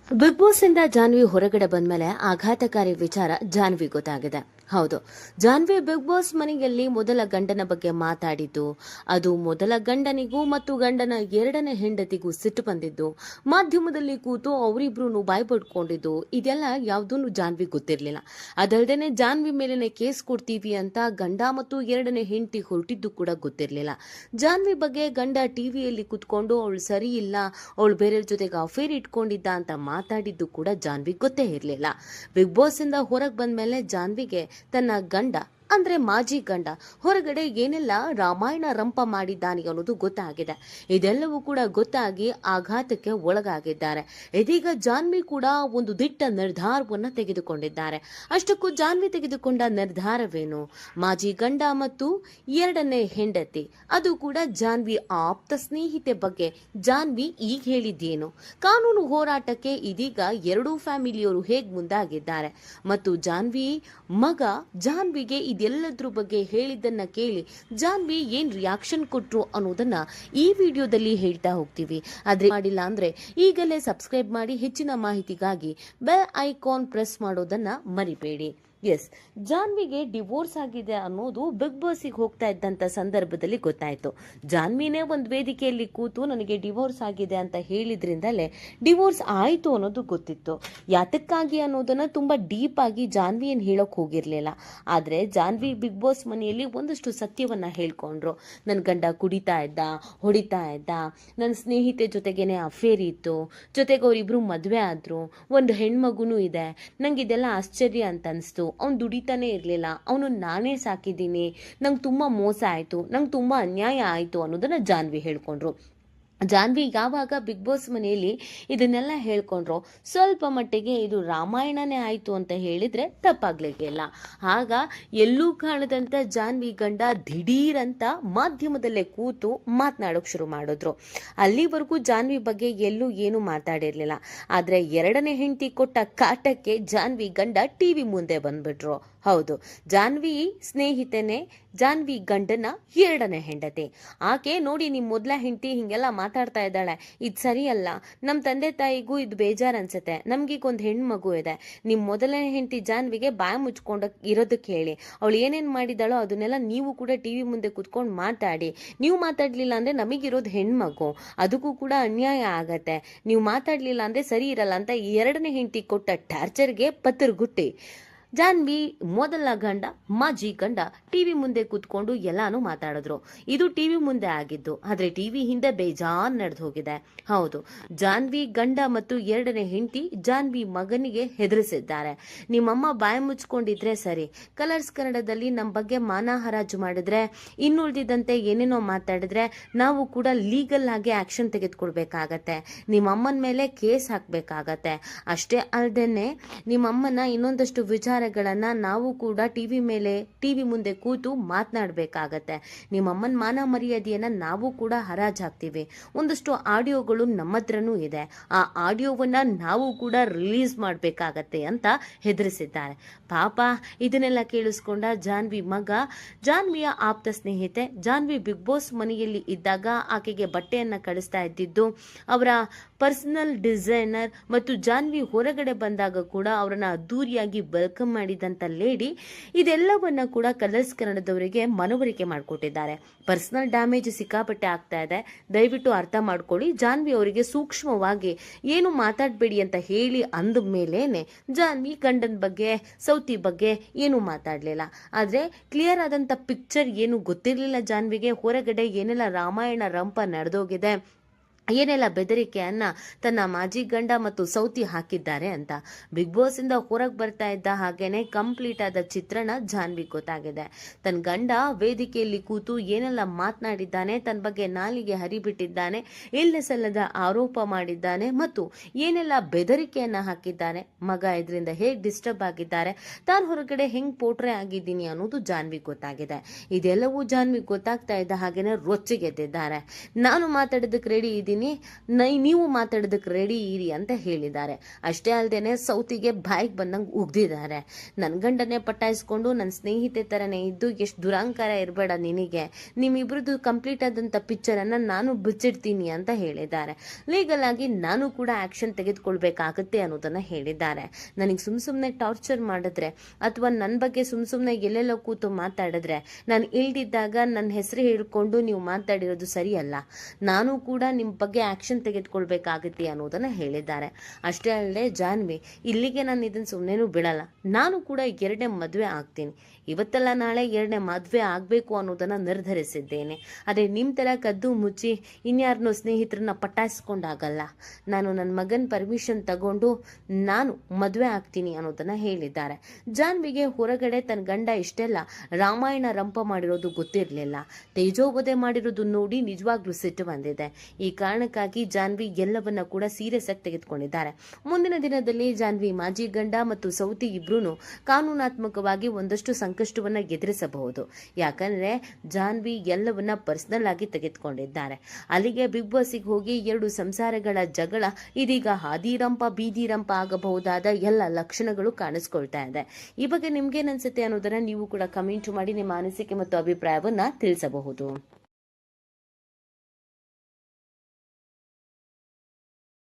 Big boss ಇಂದ ಜಾನ್ವಿ ಹೊರಗಡೆ ಬಂದ್ಮೇಲೆ ಆಘಾತಕಾರಿ ವಿಚಾರ ಜಾನ್ವಿ ಗೊತ್ತಾಗಿದೆ. ಹೌದು, ಜಾನ್ವಿ ಬಿಗ್ ಬಾಸ್ ಮನೆಯಲ್ಲಿ ಮೊದಲ ಗಂಡನ ಬಗ್ಗೆ ಮಾತಾಡಿದ್ದು, ಅದು ಮೊದಲ ಗಂಡನಿಗೂ ಮತ್ತು ಗಂಡನ ಎರಡನೇ ಹೆಂಡತಿಗೂ ಸಿಟ್ಟು ಬಂದಿದ್ದು, ಮಾಧ್ಯಮದಲ್ಲಿ ಕೂತು ಅವರಿಬ್ರು ಬಾಯ್ ಪಡ್ಕೊಂಡಿದ್ದು, ಇದೆಲ್ಲ ಯಾವುದೂ ಜಾನ್ವಿ ಗೊತ್ತಿರಲಿಲ್ಲ. ಅದಲ್ಲದೆ ಜಾನ್ವಿ ಮೇಲೇನೆ ಕೇಸ್ ಕೊಡ್ತೀವಿ ಅಂತ ಗಂಡ ಮತ್ತು ಎರಡನೇ ಹೆಂಡತಿ ಹೊರಟಿದ್ದು ಕೂಡ ಗೊತ್ತಿರಲಿಲ್ಲ. ಜಾನ್ವಿ ಬಗ್ಗೆ ಗಂಡ ಟಿವಿಯಲ್ಲಿ ಕುತ್ಕೊಂಡು ಅವಳು ಸರಿ ಇಲ್ಲ, ಅವಳು ಬೇರೆಯವ್ರ ಜೊತೆಗೆ ಅಫೇರ್ ಇಟ್ಕೊಂಡಿದ್ದ ಅಂತ ಮಾತಾಡಿದ್ದು ಕೂಡ ಜಾನ್ವಿ ಗೊತ್ತೇ ಇರಲಿಲ್ಲ. ಬಿಗ್ ಬಾಸ್ ಇಂದ ಹೊರಗೆ ಬಂದ್ಮೇಲೆ ಜಾನ್ವಿಗೆ ತನ್ನ ಗಂಡ ಅಂದ್ರೆ ಮಾಜಿ ಗಂಡ ಹೊರಗಡೆ ಏನೆಲ್ಲ ರಾಮಾಯಣ ರಂಪ ಮಾಡಿದ್ದಾನೆ ಅನ್ನೋದು ಗೊತ್ತಾಗಿದೆ. ಇದೆಲ್ಲವೂ ಕೂಡ ಗೊತ್ತಾಗಿ ಆಘಾತಕ್ಕೆ ಒಳಗಾಗಿದ್ದಾರೆ. ಇದೀಗ ಜಾನ್ವಿ ಕೂಡ ಒಂದು ದಿಟ್ಟ ನಿರ್ಧಾರವನ್ನ ತೆಗೆದುಕೊಂಡಿದ್ದಾರೆ. ಅಷ್ಟಕ್ಕೂ ಜಾನ್ವಿ ತೆಗೆದುಕೊಂಡ ನಿರ್ಧಾರವೇನು? ಮಾಜಿ ಗಂಡ ಮತ್ತು ಎರಡನೇ ಹೆಂಡತಿ, ಅದು ಕೂಡ ಜಾನ್ವಿ ಆಪ್ತ ಸ್ನೇಹಿತೆ ಬಗ್ಗೆ ಜಾನ್ವಿ ಈಗ ಹೇಳಿದ್ದೇನು? ಕಾನೂನು ಹೋರಾಟಕ್ಕೆ ಇದೀಗ ಎರಡೂ ಫ್ಯಾಮಿಲಿಯವರು ಹೇಗ್ ಮುಂದಾಗಿದ್ದಾರೆ ಮತ್ತು ಜಾನ್ವಿ ಮಗ ಜಾನ್ವಿಗೆ ಇದೆಲ್ಲದ್ರ ಬಗ್ಗೆ ಹೇಳಿದ್ದನ್ನ ಕೇಳಿ ಜಾನ್ವಿ ಏನ್ ರಿಯಾಕ್ಷನ್ ಕೊಟ್ರು ಅನ್ನೋದನ್ನ ಈ ವಿಡಿಯೋದಲ್ಲಿ ಹೇಳ್ತಾ ಹೋಗ್ತೀವಿ. ಆದ್ರೆ ಮಾಡಿಲ್ಲ ಅಂದ್ರೆ ಈಗಲೇ ಸಬ್ಸ್ಕ್ರೈಬ್ ಮಾಡಿ. ಹೆಚ್ಚಿನ ಮಾಹಿತಿಗಾಗಿ ಬೆಲ್ ಐಕಾನ್ ಪ್ರೆಸ್ ಮಾಡೋದನ್ನ ಮರಿಬೇಡಿ. ಎಸ್, ಜಾನ್ವಿಗೆ ಡಿವೋರ್ಸ್ ಆಗಿದೆ ಅನ್ನೋದು ಬಿಗ್ ಬಾಸ್ಗೆ ಹೋಗ್ತಾ ಇದ್ದಂತ ಸಂದರ್ಭದಲ್ಲಿ ಗೊತ್ತಾಯ್ತು. ಜಾನ್ವಿನೇ ಒಂದು ವೇದಿಕೆಯಲ್ಲಿ ಕೂತು ನನಗೆ ಡಿವೋರ್ಸ್ ಆಗಿದೆ ಅಂತ ಹೇಳಿದ್ರಿಂದಲೇ ಡಿವೋರ್ಸ್ ಆಯಿತು ಅನ್ನೋದು ಗೊತ್ತಿತ್ತು. ಯಾತಕ್ಕಾಗಿ ಅನ್ನೋದನ್ನ ತುಂಬಾ ಡೀಪ್ ಆಗಿ ಜಾನ್ವಿ ಏನು ಹೇಳೋಕೆ ಹೋಗಿರ್ಲಿಲ್ಲ. ಆದ್ರೆ ಜಾನ್ವಿ ಬಿಗ್ ಬಾಸ್ ಮನೆಯಲ್ಲಿ ಒಂದಷ್ಟು ಸತ್ಯವನ್ನ ಹೇಳ್ಕೊಂಡ್ರು. ನನ್ನ ಗಂಡ ಕುಡಿತಾ ಇದ್ದ, ಹೊಡಿತಾ ಇದ್ದ, ನನ್ನ ಸ್ನೇಹಿತೆ ಜೊತೆಗೇನೆ ಅಫೇರ್ ಇತ್ತು, ಜೊತೆಗೆ ಅವರಿಬ್ರು ಮದುವೆ ಆದ್ರು, ಒಂದು ಹೆಣ್ಮಗುನೂ ಇದೆ. ನಂಗೆ ಇದೆಲ್ಲ ಆಶ್ಚರ್ಯ ಅಂತ ಅನಿಸ್ತು. ಅವ್ನು ದುಡಿತಾನೆ ಇರಲಿಲ್ಲ, ಅವನು ನಾನೇ ಸಾಕಿದ್ದೀನಿ, ನಂಗೆ ತುಂಬ ಮೋಸ ಆಯಿತು, ನಂಗೆ ತುಂಬ ಅನ್ಯಾಯ ಆಯಿತು ಅನ್ನೋದನ್ನ ಜಾನ್ವಿ ಹೇಳ್ಕೊಂಡ್ರು. ಜಾನ್ವಿ ಯಾವಾಗ ಬಿಗ್ ಬಾಸ್ ಮನೆಯಲ್ಲಿ ಇದನ್ನೆಲ್ಲ ಹೇಳ್ಕೊಂಡ್ರು, ಸ್ವಲ್ಪ ಮಟ್ಟಿಗೆ ಇದು ರಾಮಾಯಣನೇ ಆಯಿತು ಅಂತ ಹೇಳಿದ್ರೆ ತಪ್ಪಾಗ್ಲಿಕ್ಕಿಲ್ಲ. ಆಗ ಎಲ್ಲೂ ಕಾಣದಂತ ಜಾನ್ವಿ ಗಂಡ ದಿಢೀರಂತ ಮಾಧ್ಯಮದಲ್ಲೇ ಕೂತು ಮಾತನಾಡೋಕೆ ಶುರು ಮಾಡಿದ್ರು. ಅಲ್ಲಿವರೆಗೂ ಜಾನ್ವಿ ಬಗ್ಗೆ ಎಲ್ಲೂ ಏನು ಮಾತಾಡಿರ್ಲಿಲ್ಲ. ಆದರೆ ಎರಡನೇ ಹೆಂಡತಿ ಕೊಟ್ಟ ಕಾಟಕ್ಕೆ ಜಾನ್ವಿ ಗಂಡ ಟಿವಿ ಮುಂದೆ ಬಂದ್ಬಿಟ್ರು. ಹೌದು, ಜಾನ್ವಿ ಸ್ನೇಹಿತನೇ ಜಾನ್ವಿ ಗಂಡನ ಎರಡನೇ ಹೆಂಡತಿ. ಆಕೆ ನೋಡಿ, ನಿಮ್ಮ ಮೊದಲ ಹೆಂಡತಿ ಹಿಂಗೆಲ್ಲ ಮಾತಾಡ್ತಾ ಇದ್ದಾಳೆ, ಇದು ಸರಿಯಲ್ಲ, ನಮ್ಮ ತಂದೆ ತಾಯಿಗೂ ಇದು ಬೇಜಾರು ಅನ್ಸುತ್ತೆ, ನಮ್ಗೀಗ ಒಂದು ಹೆಣ್ಣು ಮಗು ಇದೆ. ನಿಮ್ಮ ಮೊದಲನೇ ಹೆಂಡತಿ ಜಾನ್ವಿಗೆ ಬಾಯಿ ಮುಚ್ಕೊಂಡು ಇರೋದಕ್ಕೆ ಹೇಳಿ, ಅವಳು ಏನೇನು ಮಾಡಿದಾಳೋ ಅದನ್ನೆಲ್ಲ ನೀವು ಕೂಡ ಟಿವಿ ಮುಂದೆ ಕುತ್ಕೊಂಡು ಮಾತಾಡಿ. ನೀವು ಮಾತಾಡ್ಲಿಲ್ಲ ಅಂದ್ರೆ ನಮಗಿರೋದು ಹೆಣ್ಮಗು, ಅದಕ್ಕೂ ಕೂಡ ಅನ್ಯಾಯ ಆಗತ್ತೆ. ನೀವು ಮಾತಾಡ್ಲಿಲ್ಲ ಅಂದ್ರೆ ಸರಿ ಇರಲ್ಲ ಅಂತ ಎರಡನೇ ಹೆಂಡತಿ ಕೊಟ್ಟ ಟಾರ್ಚರ್ಗೆ ಪತ್ತರ್ಗುಟ್ಟಿ ಜಾನ್ವಿ ಮೊದಲ ಗಂಡ ಮಾಜಿ ಗಂಡ ಟಿವಿ ಮುಂದೆ ಕೂತ್ಕೊಂಡು ಎಲ್ಲಾನು ಮಾತಾಡಿದ್ರು. ಇದು ಟಿವಿ ಮುಂದೆ ಆಗಿದ್ದು, ಆದ್ರೆ ಟಿವಿ ಹಿಂದೆ ಬೇಜಾನ್ ನಡೆದು ಹೋಗಿದೆ. ಹೌದು, ಜಾನ್ವಿ ಗಂಡ ಮತ್ತು ಎರಡನೇ ಹೆಂಡತಿ ಜಾನ್ವಿ ಮಗನಿಗೆ ಹೆದರಿಸಿದ್ದಾರೆ. ನಿಮ್ಮಮ್ಮ ಬಾಯಿ ಮುಚ್ಕೊಂಡಿದ್ರೆ ಸರಿ, ಕಲರ್ಸ್ ಕನ್ನಡದಲ್ಲಿ ನಮ್ಮ ಬಗ್ಗೆ ಮಾನ ಹರಾಜು ಮಾಡಿದ್ರೆ, ಇನ್ನುಳಿದಂತೆ ಏನೇನೋ ಮಾತಾಡಿದ್ರೆ ನಾವು ಕೂಡ ಲೀಗಲ್ ಆಗಿ ಆಕ್ಷನ್ ತೆಗೆದುಕೊಳ್ಬೇಕಾಗತ್ತೆ, ನಿಮ್ಮಮ್ಮನ ಮೇಲೆ ಕೇಸ್ ಹಾಕ್ಬೇಕಾಗತ್ತೆ. ಅಷ್ಟೇ ಅಲ್ಲದೇನೆ ನಿಮ್ಮಮ್ಮನ ಇನ್ನೊಂದಷ್ಟು ವಿಚಾರಗಳನ್ನ ನಾವು ಕೂಡ ಟಿವಿ ಮುಂದೆ ಕೂತು ಮಾತನಾಡಬೇಕಾಗತ್ತೆ. ನಿಮ್ಮಮ್ಮನ ಮಾನ ಮರ್ಯಾದೆಯನ್ನ ನಾವು ಕೂಡ ಹರಾಜಾಗ್ತೀವಿ. ಒಂದಷ್ಟು ಆಡಿಯೋಗಳು ನಮ್ಮ ಹತ್ರನೂ ಇದೆ, ಆ ಆಡಿಯೋವನ್ನ ನಾವು ಕೂಡ ರಿಲೀಸ್ ಮಾಡಬೇಕಾಗತ್ತೆ ಅಂತ ಹೆದರಿಸಿದ್ದಾರೆ. ಪಾಪ ಇದನ್ನೆಲ್ಲ ಕೇಳಿಸ್ಕೊಂಡ ಜಾನ್ವಿ ಮಗ, ಜಾನ್ವಿಯ ಆಪ್ತ ಸ್ನೇಹಿತೆ, ಜಾನ್ವಿ ಬಿಗ್ ಬಾಸ್ ಮನೆಯಲ್ಲಿ ಇದ್ದಾಗ ಆಕೆಗೆ ಬಟ್ಟೆಯನ್ನ ಕಳಿಸ್ತಾ ಇದ್ದಿದ್ದು ಅವರ ಪರ್ಸನಲ್ ಡಿಸೈನರ್, ಮತ್ತು ಜಾನ್ವಿ ಹೊರಗಡೆ ಬಂದಾಗ ಕೂಡ ಅವರನ್ನ ಅದ್ದೂರಿಯಾಗಿ ವೆಲ್ಕಮ್ ಮಾಡಿದಂತ ಲೇಡಿ, ಇದೆಲ್ಲವನ್ನ ಕೂಡ ಕಲರ್ಸ್ ಕನ್ನಡದವರಿಗೆ ಮನವರಿಕೆ ಮಾಡಿಕೊಟ್ಟಿದ್ದಾರೆ. ಪರ್ಸನಲ್ ಡ್ಯಾಮೇಜ್ ಸಿಕ್ಕಾಪಟ್ಟೆ ಆಗ್ತಾ ಇದೆ, ದಯವಿಟ್ಟು ಅರ್ಥ ಮಾಡ್ಕೊಳ್ಳಿ. ಜಾನ್ವಿ ಅವರಿಗೆ ಸೂಕ್ಷ್ಮವಾಗಿ ಏನು ಮಾತಾಡಬೇಡಿ ಅಂತ ಹೇಳಿ ಅಂದ ಮೇಲೇನೆ ಜಾನ್ವಿ ಗಂಡನ ಬಗ್ಗೆ, ಸೌತಿ ಬಗ್ಗೆ ಏನು ಮಾತಾಡಲಿಲ್ಲ. ಆದ್ರೆ ಕ್ಲಿಯರ್ ಆದಂತ ಪಿಕ್ಚರ್ ಏನು ಗೊತ್ತಿರಲಿಲ್ಲ ಜಾನ್ವಿಗೆ. ಹೊರಗಡೆ ಏನೆಲ್ಲ ರಾಮಾಯಣ ರಂಪ ನಡೆದೋಗಿದೆ, ಏನೆಲ್ಲ ಬೆದರಿಕೆಯನ್ನ ತನ್ನ ಮಾಜಿ ಗಂಡ ಮತ್ತು ಸೌತಿ ಹಾಕಿದ್ದಾರೆ ಅಂತ. ಬಿಗ್ ಬಾಸ್ ಇಂದ ಹೊರಗೆ ಬರ್ತಾ ಇದ್ದ ಹಾಗೇನೆ ಕಂಪ್ಲೀಟ್ ಆದ ಚಿತ್ರಣ ಜಾನ್ವಿ ಗೊತ್ತಾಗಿದೆ. ತನ್ನ ಗಂಡ ವೇದಿಕೆಯಲ್ಲಿ ಕೂತು ಏನೆಲ್ಲ ಮಾತನಾಡಿದ್ದಾನೆ, ತನ್ನ ಬಗ್ಗೆ ನಾಲಿಗೆ ಹರಿಬಿಟ್ಟಿದ್ದಾನೆ, ಇಲ್ಲ ಸಲ್ಲದ ಆರೋಪ ಮಾಡಿದ್ದಾನೆ ಮತ್ತು ಏನೆಲ್ಲ ಬೆದರಿಕೆಯನ್ನ ಹಾಕಿದ್ದಾನೆ. ಮಗ ಇದರಿಂದ ಹೇಗೆ ಡಿಸ್ಟರ್ಬ್ ಆಗಿದ್ದಾರೆ, ತಾನು ಹೊರಗಡೆ ಹೆಂಗ್ ಪೋಟ್ರೆ ಆಗಿದ್ದೀನಿ ಅನ್ನೋದು ಜಾನ್ವಿ ಗೊತ್ತಾಗಿದೆ. ಇದೆಲ್ಲವೂ ಜಾನ್ವಿ ಗೊತ್ತಾಗ್ತಾ ಇದ್ದ ಹಾಗೇನೆ ರೊಚ್ಚಿಗೆದ್ದಿದ್ದಾರೆ. ನಾನು ಮಾತಾಡೋದಕ್ಕೆ ರೆಡಿ ಇದ್ದೀನಿ, ನೀವು ಮಾತಾಡೋದಕ್ಕೆ ರೆಡಿ ಇರಿ ಅಂತ ಹೇಳಿದ್ದಾರೆ. ಅಷ್ಟೇ ಅಲ್ಲದೆ ಸೌತಿಗೆ ಬಾಯಿಗೆ ಬಂದಂಗೆ ಉಗ್ದಿದ್ದಾರೆ. ನನ್ನ ಗಂಡನೇ ಪಟಾಯಿಸ್ಕೊಂಡು ನನ್ನ ಸ್ನೇಹಿತೆ ಥರನೇ ಇದ್ದು ಎಷ್ಟು ದುರಂಕಾರ ಇರಬೇಡ ನಿನಗೆ, ನಿಮ್ಮಿಬ್ರದ್ದು ಕಂಪ್ಲೀಟ್ ಆದಂಥ ಪಿಕ್ಚರನ್ನು ನಾನು ಬಿಚ್ಚಿಡ್ತೀನಿ ಅಂತ ಹೇಳಿದ್ದಾರೆ. ಲೀಗಲ್ ಆಗಿ ನಾನು ಕೂಡ ಆ್ಯಕ್ಷನ್ ತೆಗೆದುಕೊಳ್ಬೇಕಾಗತ್ತೆ ಅನ್ನೋದನ್ನು ಹೇಳಿದ್ದಾರೆ. ನನಗೆ ಸುಮ್ಮನೆ ಟಾರ್ಚರ್ ಮಾಡಿದ್ರೆ ಅಥವಾ ನನ್ನ ಬಗ್ಗೆ ಸುಮ್ಮನೆ ಎಲ್ಲೆಲ್ಲೋ ಕೂತು ಮಾತಾಡಿದ್ರೆ, ನಾನು ಇಲ್ದಿದ್ದಾಗ ನನ್ನ ಹೆಸರು ಹೇಳ್ಕೊಂಡು ನೀವು ಮಾತಾಡಿರೋದು ಸರಿಯಲ್ಲ. ನಾನು ಕೂಡ ನಿಮ್ಮ ಬಗ್ಗೆ ಆ್ಯಕ್ಷನ್ ತೆಗೆದುಕೊಳ್ಬೇಕಾಗತ್ತೆ ಅನ್ನೋದನ್ನು ಹೇಳಿದ್ದಾರೆ. ಅಷ್ಟೇ ಅಲ್ಲದೆ ಜಾನ್ವಿ, ಇಲ್ಲಿಗೆ ನಾನು ಇದನ್ನು ಸುಮ್ಮನೆನೂ ಬಿಡಲ್ಲ, ನಾನು ಕೂಡ 2ನೇ ಮದುವೆ ಆಗ್ತೀನಿ, ಇವತ್ತಲ್ಲ ನಾಳೆ 2ನೇ ಮದುವೆ ಆಗಬೇಕು ಅನ್ನೋದನ್ನು ನಿರ್ಧರಿಸಿದ್ದೇನೆ. ಅದೇ ನಿಮ್ಮ ಥರ ಕದ್ದು ಮುಚ್ಚಿ ಇನ್ಯಾರನ್ನೋ ಸ್ನೇಹಿತರನ್ನ ಪಟಾಯಿಸ್ಕೊಂಡಾಗಲ್ಲ. ನಾನು ನನ್ನ ಮಗನ ಪರ್ಮಿಷನ್ ತಗೊಂಡು ನಾನು ಮದುವೆ ಆಗ್ತೀನಿ ಅನ್ನೋದನ್ನು ಹೇಳಿದ್ದಾರೆ. ಜಾನ್ವಿಗೆ ಹೊರಗಡೆ ತನ್ನ ಗಂಡ ಇಷ್ಟೆಲ್ಲ ರಾಮಾಯಣ ರಂಪ ಮಾಡಿರೋದು ಗೊತ್ತಿರಲಿಲ್ಲ. ತೇಜೋವಧೆ ಮಾಡಿರೋದು ನೋಡಿ ನಿಜವಾಗ್ಲೂ ಸಿಟ್ಟು ಬಂದಿದೆ. ಈ ಕಾರಣಕ್ಕಾಗಿ ಜಾನ್ವಿ ಎಲ್ಲವನ್ನ ಕೂಡ ಸೀರಿಯಸ್ ಆಗಿ ತೆಗೆದುಕೊಂಡಿದ್ದಾರೆ. ಮುಂದಿನ ದಿನದಲ್ಲಿ ಜಾನ್ವಿ ಮಾಜಿ ಗಂಡ ಮತ್ತು ಸೌತಿ ಇಬ್ರು ಕಾನೂನಾತ್ಮಕವಾಗಿ ಒಂದಷ್ಟು ಸಂಕಷ್ಟವನ್ನ ಎದುರಿಸಬಹುದು. ಯಾಕಂದ್ರೆ ಜಾನ್ವಿ ಎಲ್ಲವನ್ನ ಪರ್ಸನಲ್ ಆಗಿ ತೆಗೆದುಕೊಂಡಿದ್ದಾರೆ. ಅಲ್ಲಿಗೆ ಬಿಗ್ ಬಾಸ್ಗೆ ಹೋಗಿ 2 ಸಂಸಾರಗಳ ಜಗಳ ಇದೀಗ ಹಾದಿರಂಪ ಬೀದಿರಂಪ ಆಗಬಹುದಾದ ಎಲ್ಲ ಲಕ್ಷಣಗಳು ಕಾಣಿಸ್ಕೊಳ್ತಾ ಇದೆ. ಈ ಬಗ್ಗೆ ನಿಮ್ಗೇನ್ ಅನ್ಸುತ್ತೆ ಅನ್ನೋದನ್ನ ನೀವು ಕೂಡ ಕಮೆಂಟ್ ಮಾಡಿ ನಿಮ್ಮ ಅನಿಸಿಕೆ ಮತ್ತು ಅಭಿಪ್ರಾಯವನ್ನ ತಿಳಿಸಬಹುದು.